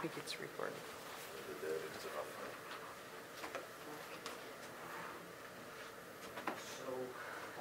think it's recording. So,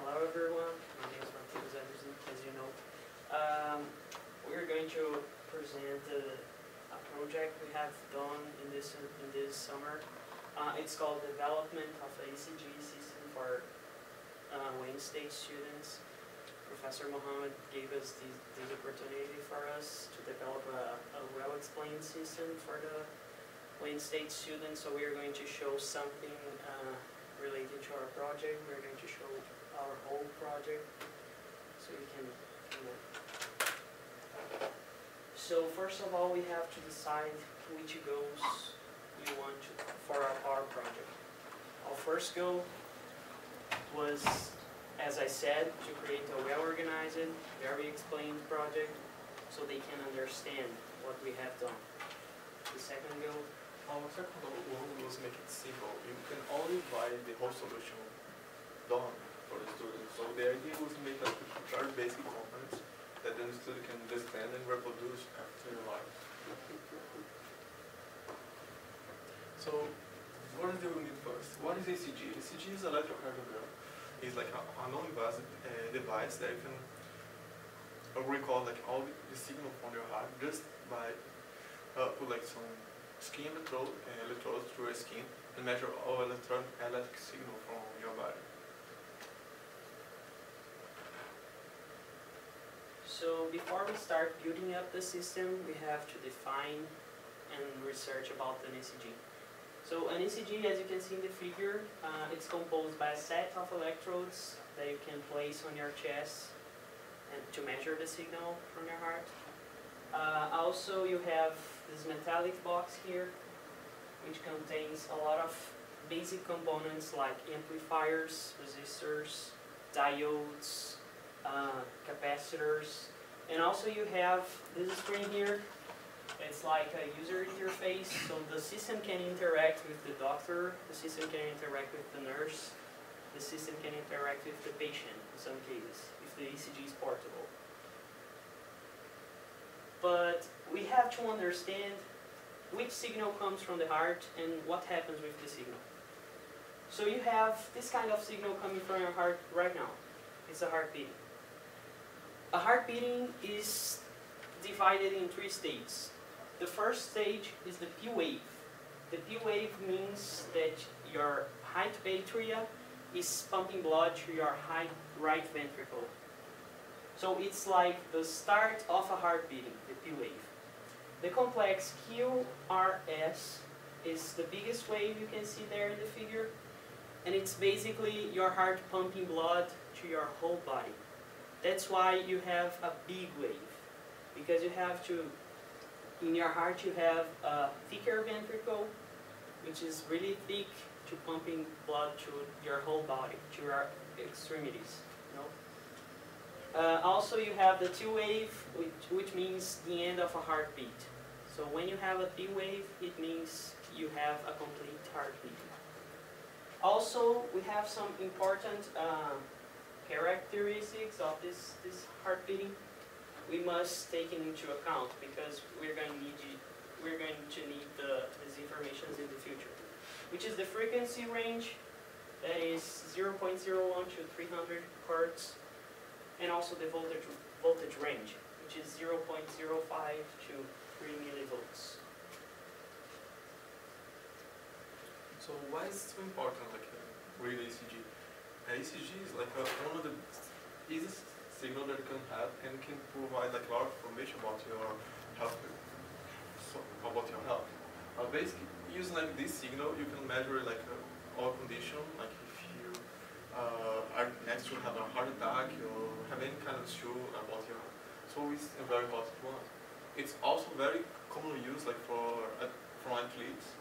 hello everyone. My name is Matheus Anderson, as you know. We're going to present a project we have done in this summer. It's called Development of a ECG System for Wayne State Students. Professor Mohammed gave us this opportunity for us to develop a well-explained system for the Wayne State students. So we are going to show something related to our project. We're going to show our whole project, so you can. So first of all, we have to decide which goals we want for our project. Our first goal was, as I said, to create a well-organized, very explained project so they can understand what we have done. The second goal? Our second goal was make it simple. You can only write the whole solution done for the student. So the idea was to make like very basic components that the student can understand and reproduce after their life. So what do we need first? What is ECG? ECG is electrocardiogram. It's like a non-invasive device that you can record like all the signal from your heart just by put like some skin electrodes through your skin and measure all electric signal from your body. So before we start building up the system, we have to define and research about an ECG. So an ECG, as you can see in the figure, it's composed by a set of electrodes that you can place on your chest and to measure the signal from your heart. Also, you have this metallic box here, which contains a lot of basic components like amplifiers, resistors, diodes, capacitors, and also you have this screen here. It's like a user interface, so the system can interact with the doctor, the system can interact with the nurse, the system can interact with the patient in some cases, if the ECG is portable. But we have to understand which signal comes from the heart and what happens with the signal. So you have this kind of signal coming from your heart right now. It's a heart beating. A heart beating is divided in 3 stages. The first stage is the P wave. The P wave means that your right atria is pumping blood to your right ventricle. So it's like the start of a heart beating, the P wave. The complex QRS is the biggest wave you can see there in the figure, and it's basically your heart pumping blood to your whole body. That's why you have a big wave, because you have to, in your heart you have a thicker ventricle, which is really thick, to pumping blood to your whole body, to your extremities. Also you have the T wave, which means the end of a heartbeat. So when you have a T wave, it means you have a complete heartbeat. Also, we have some important characteristics of this heart beating we must take into account, because we're going to need these information in the future, which is the frequency range, that is 0.01 to 300 hertz, and also the voltage range, which is 0.05 to 3 millivolts. So why is it so important, like read ECG? ECG is like one of the easiest signal that you can have, and can provide like a lot of information about your health. Basically, using like this signal, you can measure like all condition, like if you are next to have a heart attack or have any kind of issue about your health. So it's a very hot one. It's also very commonly used like for athletes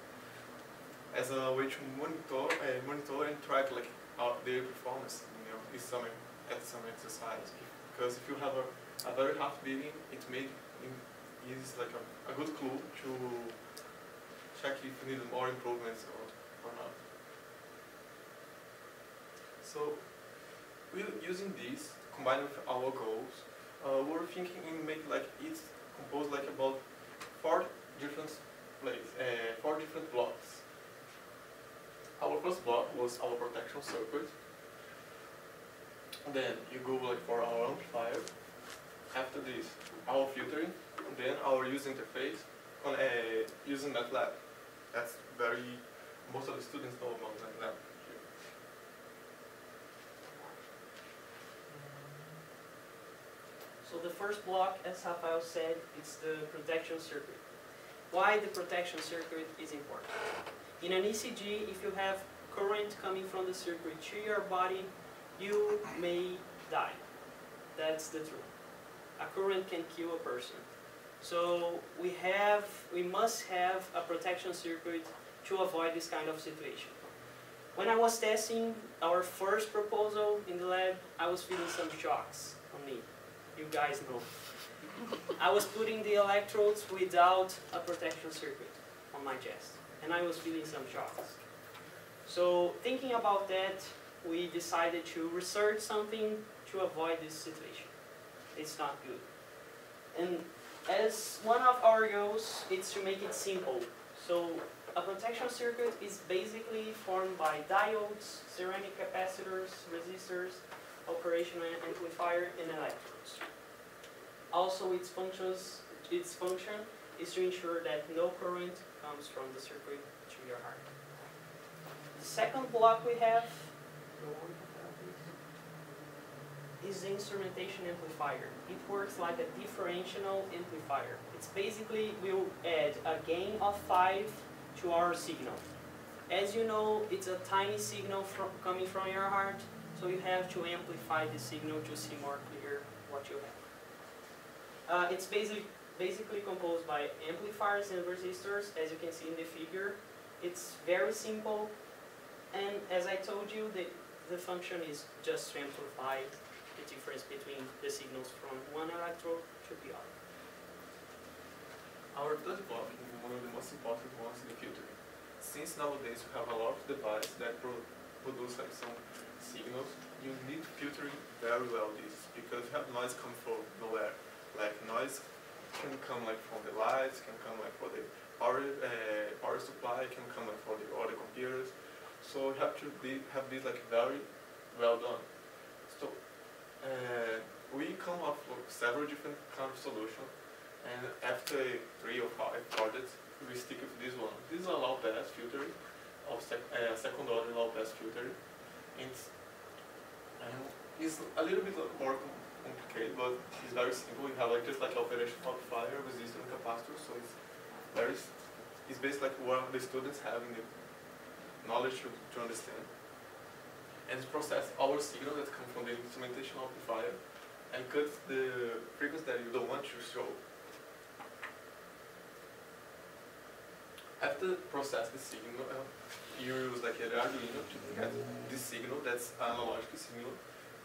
as a way to monitor and track like their performance, at some exercise. Because if you have a very hot beating, it is like a good clue to check if you need more improvements or not. So using this combined with our goals, we're thinking in make like it's composed like about 4 different was our protection circuit. Then you go like for our amplifier. After this, our filtering. Then our user interface on using MATLAB. That's most of the students know about MATLAB here. So the first block, as Rafael said, is the protection circuit. Why the protection circuit is important? In an ECG, if you have current coming from the circuit to your body, you may die. That's the truth. A current can kill a person. So we must have a protection circuit to avoid this kind of situation. When I was testing our first proposal in the lab, I was feeling some shocks on me. You guys know. I was putting the electrodes without a protection circuit on my chest, and I was feeling some shocks. So thinking about that, we decided to research something to avoid this situation. It's not good. And as one of our goals, it's to make it simple. So a protection circuit is basically formed by diodes, ceramic capacitors, resistors, operational amplifier, and electrodes. Also, its function is to ensure that no current comes from the circuit to your heart. The second block we have is the instrumentation amplifier. It works like a differential amplifier. It's basically, we'll add a gain of 5 to our signal. As you know, it's a tiny signal coming from your heart, so you have to amplify the signal to see more clear what you have. It's basically composed by amplifiers and resistors, as you can see in the figure. It's very simple, and as I told you, the function is just to amplify the difference between the signals from one electrode to the other. Our third block is one of the most important ones in the filtering. Since nowadays we have a lot of devices that produce like some signals, you need filtering very well this, because you have noise come from nowhere. Like noise can come like from the lights, can come like for the power supply, can come like for the other computers. So you have to have this like very well done. So we come up with several different kind of solutions, and after 3 or 5 projects, we stick with this one. This is a low pass filtering, of second order low pass filtering. It's a little bit more complicated, but it's very simple. You have like just like operation amplifier, resistor, and capacitor. So it's basically like what the students have in the knowledge to understand. And it process our signal that come from the instrumentation amplifier and cuts the frequency that you don't want to show. After process the signal, you use like an Arduino to get this signal, that's analog signal,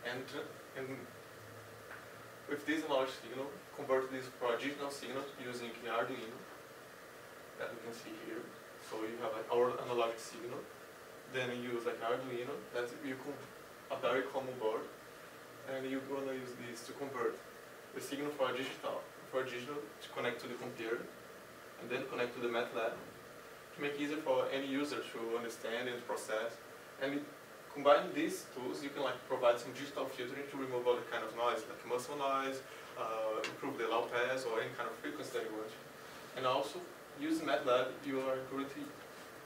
and with this analog signal, convert this for a digital signal using the Arduino that you can see here. So you have like our analog signal. Then you use like Arduino, that's a very common board, and you're gonna use this to convert the signal for a digital to connect to the computer, and then connect to the MATLAB to make it easier for any user to understand and process. And combine these tools, you can like provide some digital filtering to remove all the kind of noise, like muscle noise, improve the low pass or any kind of frequency that you want. And also, using MATLAB, you are currently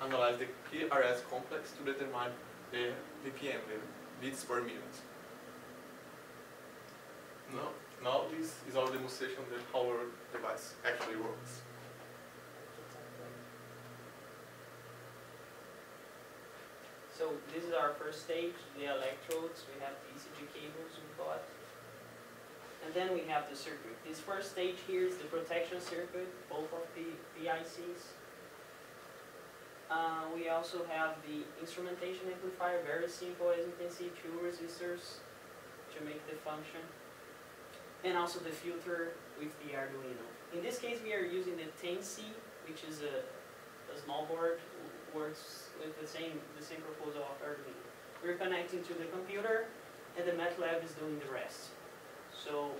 analyze the PRS complex to determine the BPM, the beats per minute. Now this is our demonstration of how our device actually works. So this is our first stage, the electrodes. We have the ECG cables we got. And then we have the circuit. This first stage here is the protection circuit, both of the ICs. We also have the instrumentation amplifier, very simple as you can see, 2 resistors to make the function. And also the filter with the Arduino. In this case we are using the 10C, which is a small board, works with the same proposal of Arduino. We're connecting to the computer and the MATLAB is doing the rest. So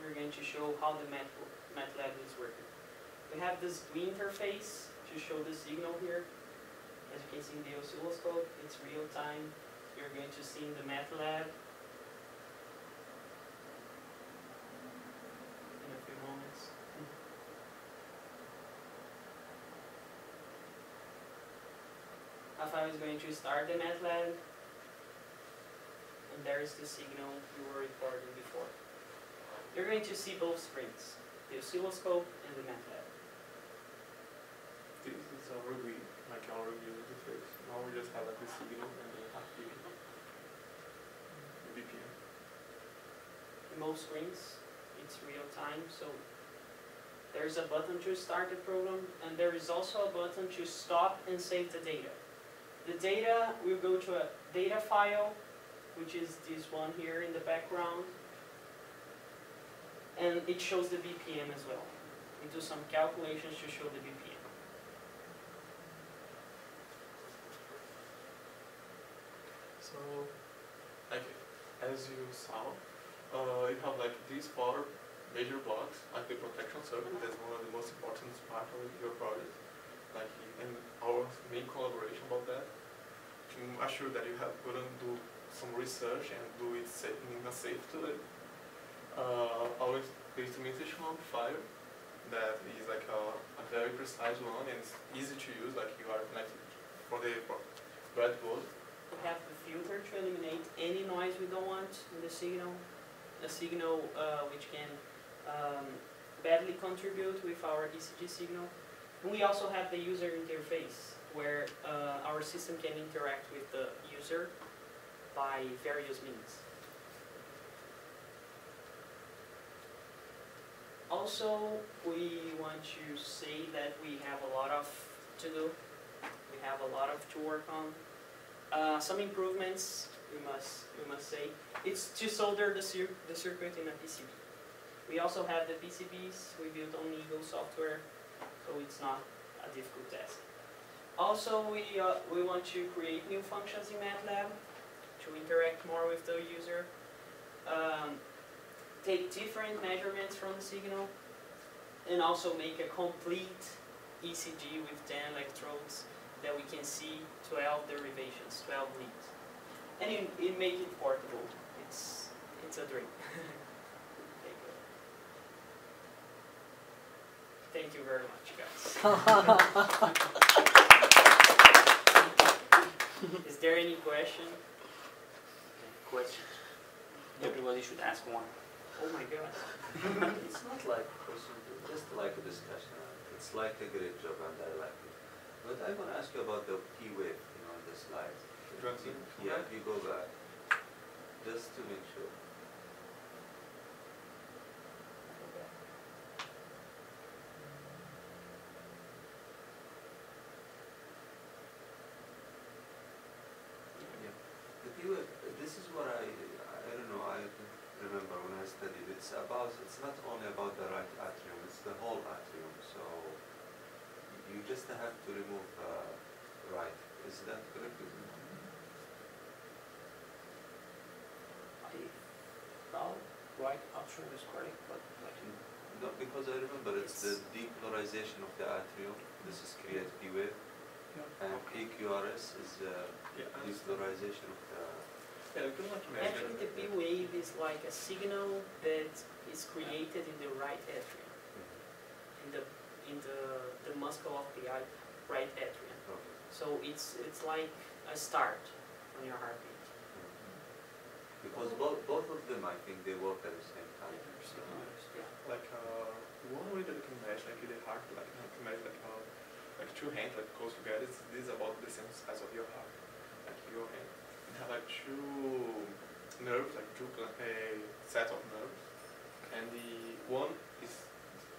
we're going to show how the MATLAB is working. We have this GUI interface to show the signal here, As you can see in the oscilloscope, it's real time. You're going to see in the MATLAB in a few moments. Rafael is going to start the MATLAB, and there is the signal you were recording before. You're going to see both screens, the oscilloscope and the MATLAB. This is already like our review interface. Now we just have like the signal and then have the BPM. In most screens, it's real time, so there's a button to start the program, and there is also a button to stop and save the data. The data will go to a data file, which is this one here in the background, and it shows the BPM as well. We do some calculations to show the BPM. So, like as you saw, you have like these 4 major blocks, like the protection circuit. That's one of the most important part of your project. Like, and our main collaboration about that. To assure that you have gonna do some research and do it in a safe way. Our instrumentation amplifier, that is like a very precise one and it's easy to use. Like you are connected for the breadboard. We have the filter to eliminate any noise we don't want in the signal. A signal which can badly contribute with our ECG signal. And we also have the user interface, where our system can interact with the user by various means. Also, we want to say that we have a lot of to do. We have a lot of to work on. Some improvements we must say. It's to solder the circuit in a PCB. We also have the PCBs we built on Eagle software, so it's not a difficult task. Also, we want to create new functions in MATLAB to interact more with the user. Take different measurements from the signal, and also make a complete ECG with 10 electrodes that we can see 12 derivations, 12 leads. And it make it portable. It's a dream. Thank you very much, guys. Is there any question? Question. Everybody should ask one. Oh my God. It's not like a question, just like a discussion. It's like a great job and I like it. But I want to ask you about the P wave, on the slides. Yeah, if you go back, just to make sure. The P wave, this is what I don't know, I remember when I studied, it's not only about the right atrium, it's the whole atrium. So you just have to remove right. Is that correct? Right atrium is correct, but like No, because I remember it's the depolarization of the atrium. This is create P wave. And PQRS is depolarization of the... Yeah, you can like imagine. Actually, the P wave is like a signal that is created in the right atrium, in the muscle of the right atrium. Okay. So it's like a start on your heartbeat. Because both of them, I think, they work at the same time. Like one way that you can imagine, like the heart, like you can imagine like two hands like close together. This is about the same size of your heart, like your hand. You have like two nerves, like two sets of nerves, and the one is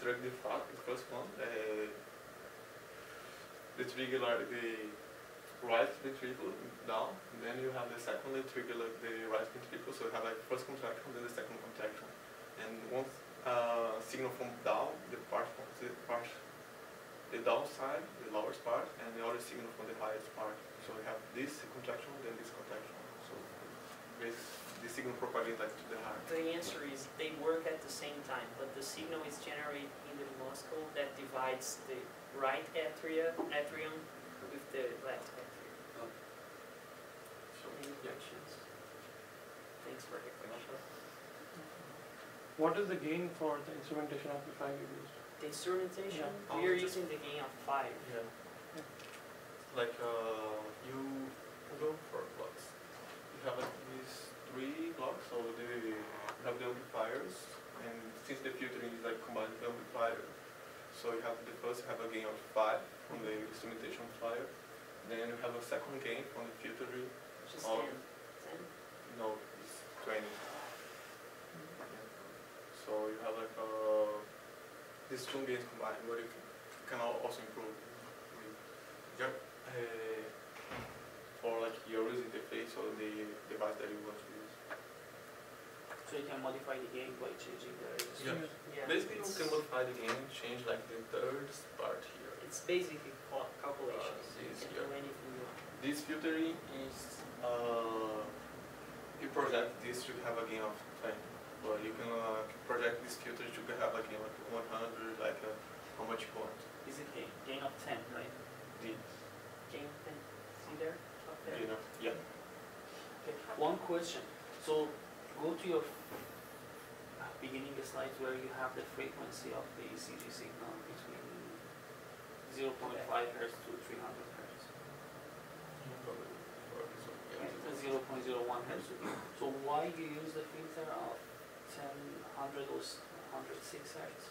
trigger the first one, the trigger like the right ventricle down, and then you have the second trigger like the right ventricle. So you have like first contraction, then the second contraction, and once signal from down, the downside, the lowest part, and the other signal from the highest part. So we have this contraction, then this contraction. So makes the signal propagate like to the heart. The answer is they work at the same time, but the signal is generated in the muscle that divides the right atrium with the left atrium. Okay. So, Any yeah. questions? Thanks for the question. What is the gain for the instrumentation amplifier you used? The instrumentation, Yeah. we are Just- using the gain of 5. Yeah. Like you go for blocks. You have like these 3 blocks, so you have the amplifiers, and since the filtering is like combined with the amplifier, so you have the first have a gain of 5 from the instrumentation amplifier, then you have a second gain from the filtering. Just Oh. 10. 10? No, it's 20. So you have like these 2 gains combined, where you can also improve with your, for like your user interface or the device that you want to use. So you can modify the gain by changing the Yeah. register. Yeah. Basically, you it's- can modify the gain, change like the third part here. It's basically calculations. You This can here. do anything you want. This filtering is you project this to have a gain of 20, but you can project this filter to have a gain of 100, like how much you want. Is it gain of 10, right? This Gain of 10. See there? Up there? gain of, yeah. Okay. One question. So go to your beginning slides where you have the frequency of the ECG signal between 0.5 Hz to 300 Hz. And 0.01 Hz. So why you use the filter of 100 or 106 Hz?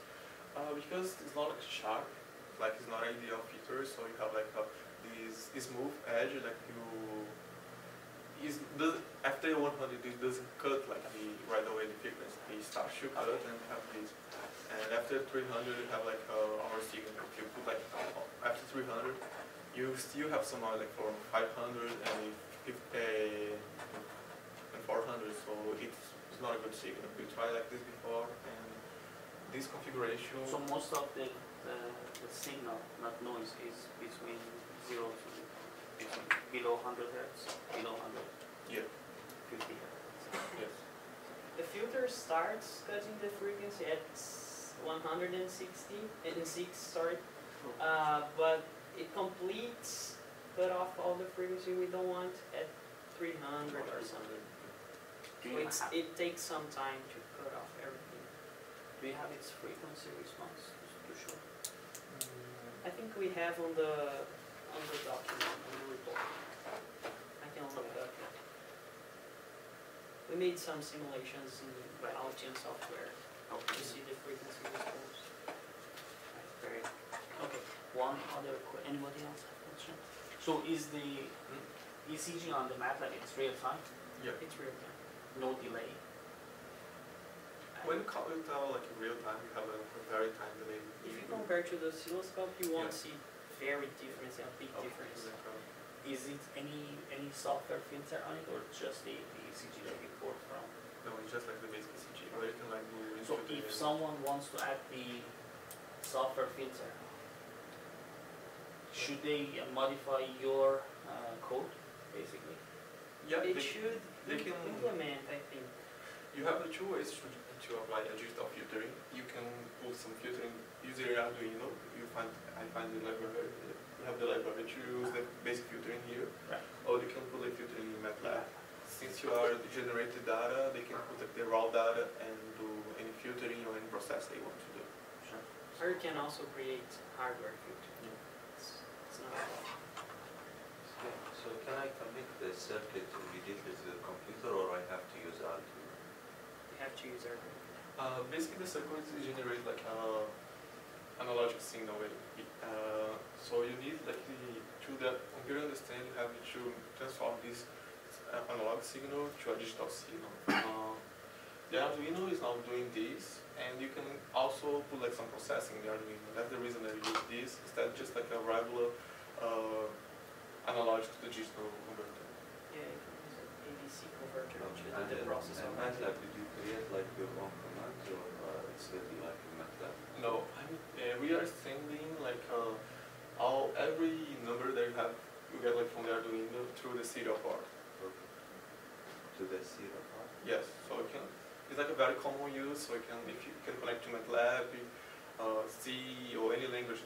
Because it's not like sharp, like it's not ideal filter, so you have like this smooth edge, like after 100 it doesn't cut like right away the frequency, it starts to cut and have this. And after 300 you have like our signal. If you put like after 300, you still have some like for 500 and 400, so it's not a good signal. We tried like this before, and this configuration. So most of the signal, not noise, is between 0 to below 100 Hz, below 150 Yeah. Hz. Yes. The filter starts cutting the frequency at 160, and 6, sorry. But it completes cut off all the frequency we don't want at 300 or something. Do So you have, it takes some time to cut off everything. do you have its frequency response to show? I think we have on the document, on the report. I can look it up. We made some simulations in the Altium software to see the frequency response. Very okay. One other anybody else have question? So is the ECG on the MATLAB it's real time, Yeah. It's real time. no delay? When you tell like in real time, you have a very time delay. If you compare to the oscilloscope, you won't Yeah. see very difference, a big Okay, difference. like, Is it any software filter on it or just the ECG that you port from? no, it's just like the basic ECG, where you can like do So into if the- someone wants to add the software filter, should they modify your code basically? yeah, It they, should they can- implement, I think. you have the 2 ways to apply a digital filtering. You can put some filtering using Arduino. I find the library. You have the library to use the basic filtering here, Right. or you can put the filtering in MATLAB. Since you are generating data, they can put like, the raw data and do any filtering or any process they want to do. Sure. Or you can also create hardware filter. Yeah. It's not a problem. So can I connect the circuit immediately to the computer, or I have to use Arduino? You have to use hardware. Basically, the circuit generates like analogic signal. So you need like to the computer understand, you have to transform this analog signal to a digital signal. The Arduino is now doing this, and you can also put like some processing in the Arduino. That's the reason that I use this instead of just like a regular analog to the digital converter. Yeah, you can use an ABC converter to do And the process of MATLAB, did you create like your own commands, or it's written like in MATLAB? No, we are sending like every number that you get like from the Arduino through the serial port. Okay. To the serial part? Yes, so it's like a very common use. So if you can connect to MATLAB, C or any language